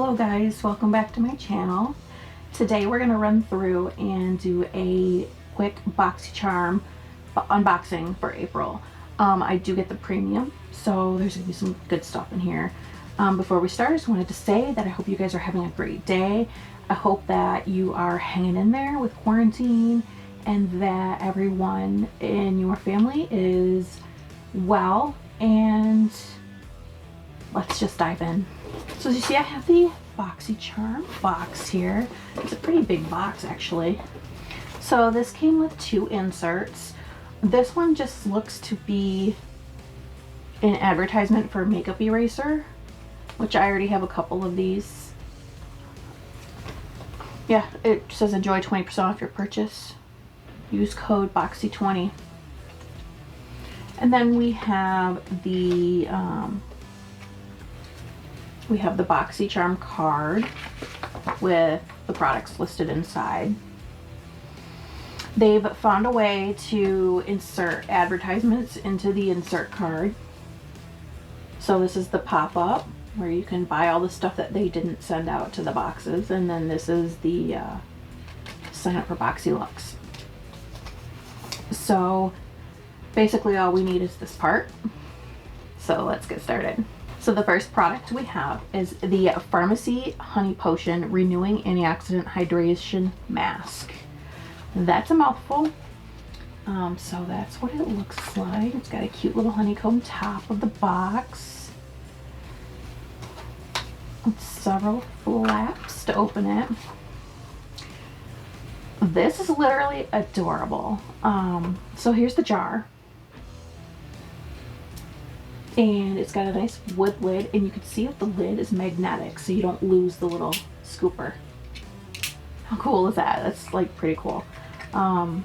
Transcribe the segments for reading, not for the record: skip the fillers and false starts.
Hello guys, welcome back to my channel. Today we're going to run through and do a quick Boxycharm unboxing for April. I do get the premium, so there's going to be some good stuff in here. Before we start, I just wanted to say that I hope you guys are having a great day. I hope that you are hanging in there with quarantine and that everyone in your family is well, and let's just dive in. So as you see, I have the Boxycharm box here. It's a pretty big box actually. So this came with 2 inserts. This one just looks to be an advertisement for makeup eraser, which I already have a couple of these. Yeah, it says enjoy 20% off your purchase. Use code BOXY20. And then we have the Boxycharm card with the products listed inside. They've found a way to insert advertisements into the insert card. So this is the pop-up where you can buy all the stuff that they didn't send out to the boxes, and then this is the sign up for BoxyLux. So basically all we need is this part. So let's get started. So the first product we have is the Pharmacy Honey Potion Renewing Antioxidant Hydration Mask. That's a mouthful. So that's what it looks like. It's got a cute little honeycomb top of the box with several flaps to open it. This is literally adorable. So here's the jar. And it's got a nice wood lid, and you can see that the lid is magnetic so you don't lose the little scooper. How cool is that? That's like pretty cool. Let's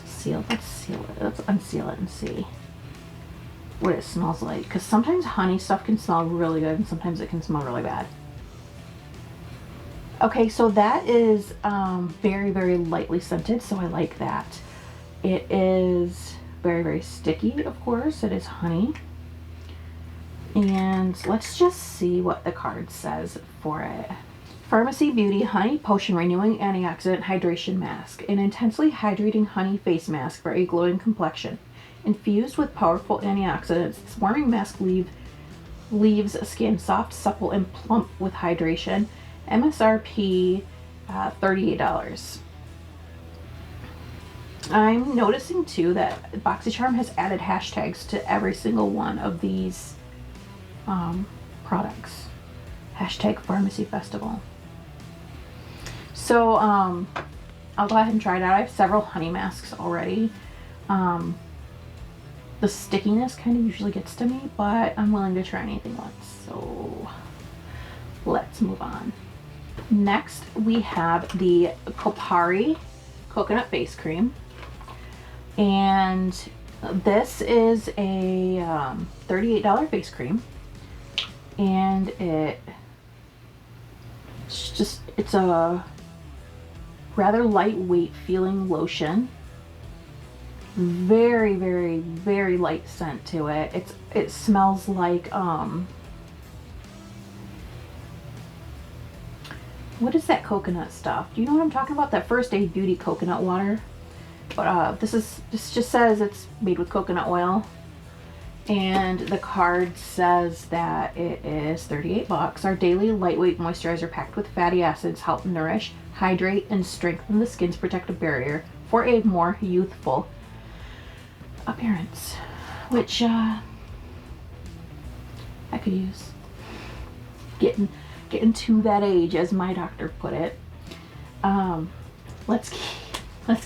seal it. Let's unseal it and see what it smells like, because sometimes honey stuff can smell really good and sometimes it can smell really bad. Okay, so that is very, very lightly scented, so I like that. It is very, very sticky, of course. It is honey. And let's just see what the card says for it. Pharmacy Beauty Honey Potion Renewing Antioxidant Hydration Mask. An intensely hydrating honey face mask for a glowing complexion. Infused with powerful antioxidants, this warming mask leaves skin soft, supple, and plump with hydration. MSRP $38. I'm noticing too that Boxycharm has added hashtags to every single one of these products. Hashtag Pharmacy Festival. So I'll go ahead and try it out. I have several honey masks already. The stickiness kind of usually gets to me, but I'm willing to try anything once. So let's move on. Next we have the Qatari Coconut Face Cream. And this is a $38 face cream, and it's a rather lightweight feeling lotion. Very, very, very light scent to it. It smells like what is that coconut stuff? Do you know what I'm talking about? That First Aid Beauty coconut water. But this just says it's made with coconut oil, and the card says that it is $38. Our daily lightweight moisturizer packed with fatty acids help nourish, hydrate, and strengthen the skin's protective barrier for a more youthful appearance, which I could use. Getting to that age, as my doctor put it. Let's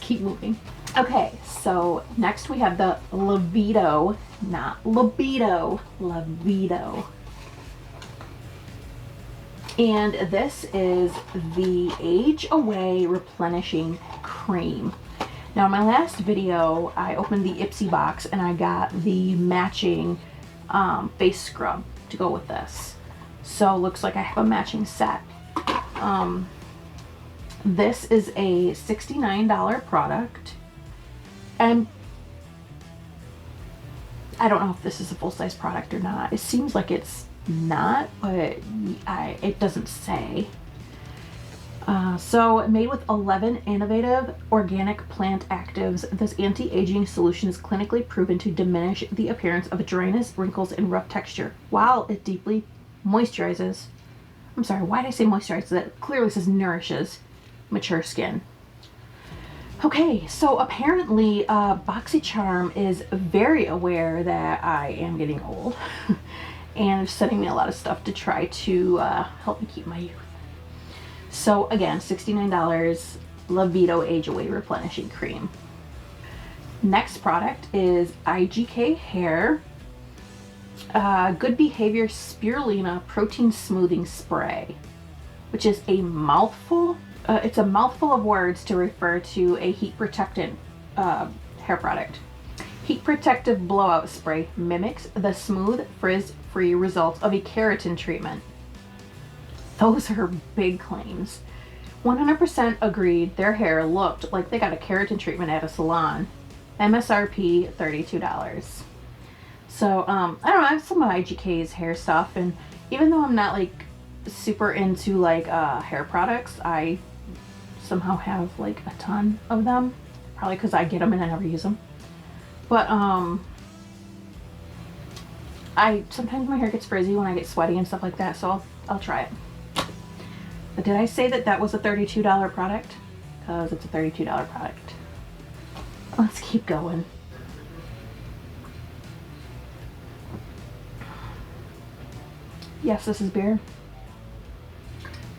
keep moving. Okay, so next we have the Libido, not Libido, Libido. And this is the Age Away Replenishing Cream. Now in my last video, I opened the Ipsy box and I got the matching face scrub to go with this. So looks like I have a matching set. This is a $69 product. And I don't know if this is a full-size product or not. It seems like it's not, but it doesn't say. So made with 11 innovative organic plant actives, this anti-aging solution is clinically proven to diminish the appearance of dryness, wrinkles, and rough texture while it deeply moisturizes. I'm sorry, why did I say moisturizes? That clearly says nourishes mature skin. Okay, so apparently Boxycharm is very aware that I am getting old and is sending me a lot of stuff to try to help me keep my youth. So again, $69, Libido Age Away Replenishing Cream. Next product is IGK Hair Good Behavior Spirulina Protein Smoothing Spray, which is a mouthful. It's a mouthful of words to refer to a heat protectant hair product. Heat protective blowout spray mimics the smooth, frizz-free results of a keratin treatment. Those are big claims. 100% agreed their hair looked like they got a keratin treatment at a salon. MSRP $32. So I don't know, I have some of IGK's hair stuff, and even though I'm not like super into like hair products, I somehow have like a ton of them, probably because I get them and I never use them. But I sometimes my hair gets frizzy when I get sweaty and stuff like that, so I'll try it. But did I say that that was a $32 product? Because it's a $32 product. Let's keep going. Yes, this is beer.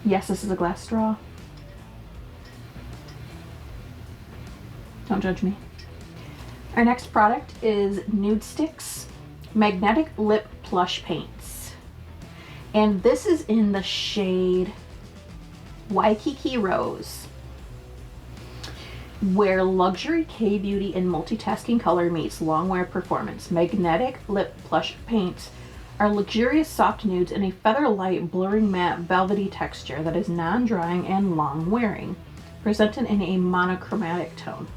Yes, this is a glass straw. Don't judge me. Our next product is Nude Sticks Magnetic Lip Plush Paints. And this is in the shade Waikiki Rose, where luxury K-beauty and multitasking color meets long-wear performance. Magnetic lip plush paints are luxurious soft nudes in a feather-light, blurring matte, velvety texture that is non-drying and long-wearing, presented in a monochromatic tone.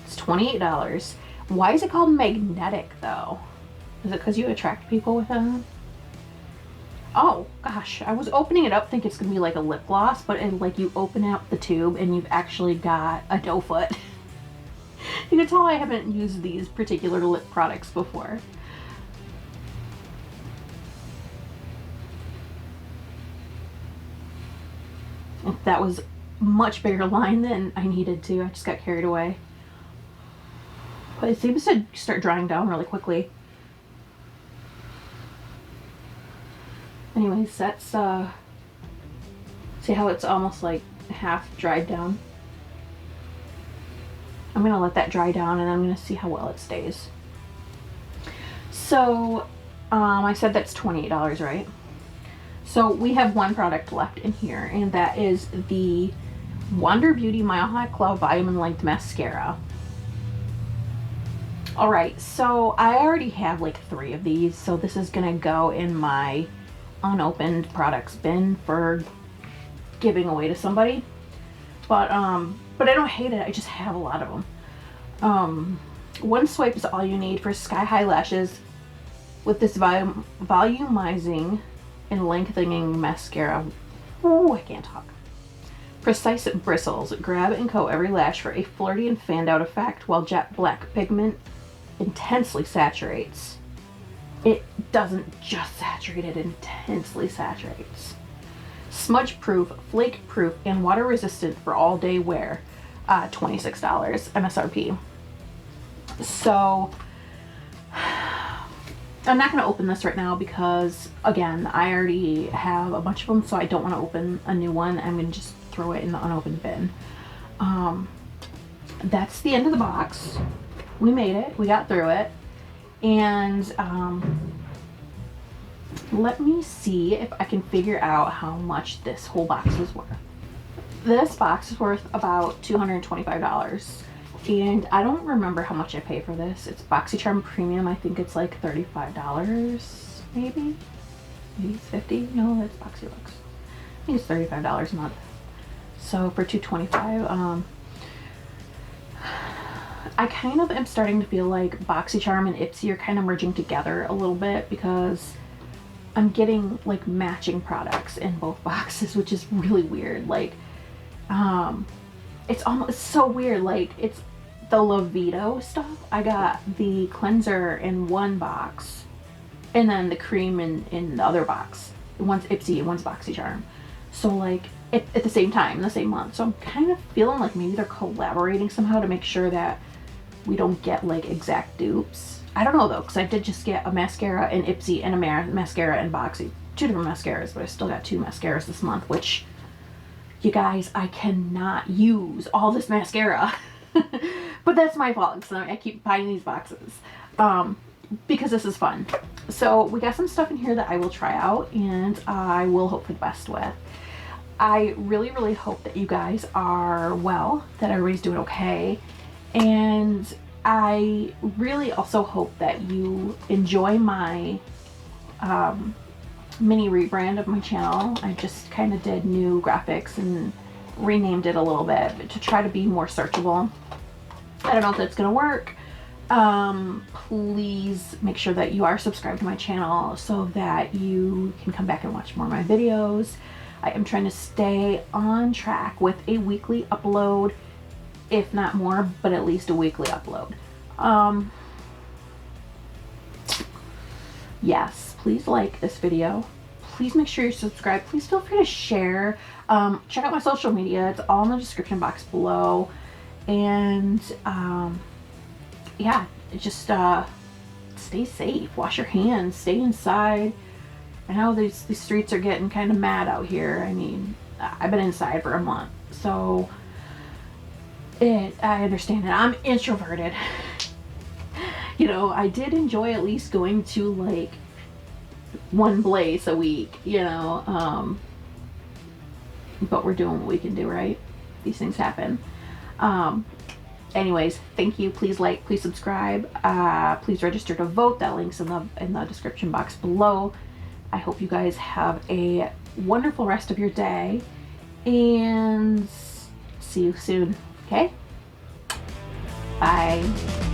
It's $28. Why is it called magnetic though? Is it because you attract people with it? Oh gosh, I was opening it up thinking it's gonna be like a lip gloss, but it, like you open out the tube and you've actually got a doe foot. You can tell I haven't used these particular lip products before. That was a much bigger line than I needed to. I just got carried away. But it seems to start drying down really quickly. Anyways, that's see how it's almost like half dried down. I'm gonna let that dry down and I'm gonna see how well it stays. So I said that's $28, right? So we have one product left in here, and that is the Wonder Beauty Mile High Club Volume and Length Mascara. Alright, so I already have like 3 of these, so this is gonna go in my unopened products bin for giving away to somebody. But I don't hate it, I just have a lot of them. One swipe is all you need for sky-high lashes with this volumizing and lengthening mascara. Oh, I can't talk. Precise bristles grab and coat every lash for a flirty and fanned out effect, while jet black pigment intensely saturates. It doesn't just saturate, it intensely saturates. Smudge proof, flake proof, and water resistant for all day wear. $26 MSRP. So I'm not going to open this right now because, again, I already have a bunch of them, so I don't want to open a new one. I'm going to just throw it in the unopened bin. That's the end of the box. We made it. We got through it. And let me see if I can figure out how much this whole box was worth. This box is worth about $225. And I don't remember how much I paid for this. It's Boxycharm Premium. I think it's like $35, maybe? Maybe it's $50? No, that's Boxy Lux. I think it's $35 a month. So for $225, I kind of am starting to feel like Boxycharm and Ipsy are kind of merging together a little bit, because I'm getting like matching products in both boxes, which is really weird. Like, it's almost so weird. Like, it's the Libido stuff. I got the cleanser in one box, and then the cream in the other box. One's Ipsy and one's Boxycharm. So like at the same time, in the same month. So I'm kind of feeling like maybe they're collaborating somehow to make sure that we don't get like exact dupes. I don't know though, because I did just get a mascara in Ipsy and a mascara in Boxy. 2 different mascaras, but I still got 2 mascaras this month, which, you guys, I cannot use all this mascara. But that's my fault, so I keep buying these boxes. Because this is fun. So we got some stuff in here that I will try out and I will hope for the best with. I really, really hope that you guys are well, that everybody's doing okay. And I really also hope that you enjoy my mini rebrand of my channel. I just kind of did new graphics and renamed it a little bit to try to be more searchable. I don't know if that's gonna work. Please make sure that you are subscribed to my channel so that you can come back and watch more of my videos. I am trying to stay on track with a weekly upload, if not more, but at least a weekly upload. Yes, please like this video. Please make sure you're subscribed. Please feel free to share. Check out my social media. It's all in the description box below. And yeah, just stay safe, wash your hands, stay inside. I know these streets are getting kind of mad out here. I mean, I've been inside for a month, so I understand that. I'm introverted. You know, I did enjoy at least going to like one place a week, you know, but we're doing what we can do, right? These things happen. Anyways, thank you. Please like, please subscribe, please register to vote. That link's in the description box below. I hope you guys have a wonderful rest of your day and see you soon. Okay, bye.